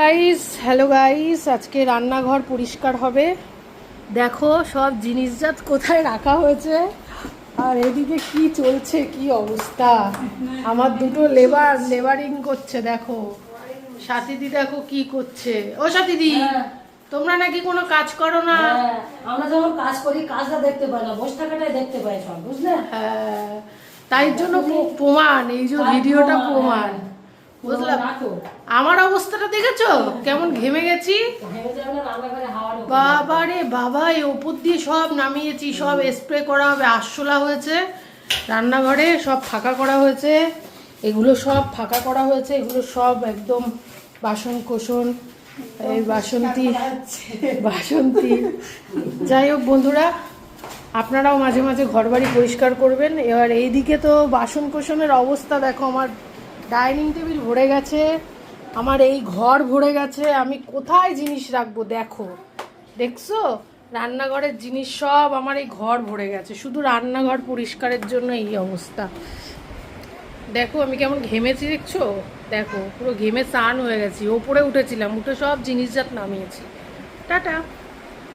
Guys, hello guys, আজকে রান্নাঘর পরিষ্কার হবে। দেখো সব জিনিসজাত কোথায় রাখা হয়েছে, আর এদিকে কি চলছে, কি অবস্থা। আমার দুটো লেবারিং করছে। দেখো সাথীদি দেখো কি করছে। ও সাথীদি, তোমরা নাকি কোনো কাজ করো না? আমরা যখন কাজ করি কাজটা দেখতে পাই না, বসে থাকাটাই দেখতে পাই সব, বুঝলে? হ্যাঁ, তাই জন্য প্রমাণ, এই যে ভিডিওটা প্রমাণ, বুঝলাম। আমার অবস্থাটা দেখেছো কেমন ঘেমে গেছি। বাবা রে বাবা, এই ওপর দিয়ে সব নামিয়েছি, সব স্প্রে করা হবে, আরশোলা হয়েছে রান্নাঘরে, সব ফাঁকা করা হয়েছে, এগুলো সব ফাঁকা করা হয়েছে, এগুলো সব একদম বাসন কোসন, এই বাসন্তী বাসন্তী। যাই হোক বন্ধুরা, আপনারাও মাঝে মাঝে ঘরবাড়ি পরিষ্কার করবেন। এবার এইদিকে তো বাসন কোসনের অবস্থা দেখো, আমার ডাইনিং টেবিল ভরে গেছে, আমার এই ঘর ভরে গেছে, আমি কোথায় জিনিস রাখবো। দেখো, দেখছো রান্নাঘরের জিনিস সব আমার এই ঘর ভরে গেছে, শুধু রান্নাঘর পরিষ্কারের জন্য এই অবস্থা। দেখো আমি কেমন ঘেমেছি, দেখছো? দেখো পুরো ঘেমে স্নান হয়ে গেছি, ওপরে উঠেছিলাম, উঠে সব জিনিসজাত নামিয়েছি। টাটা।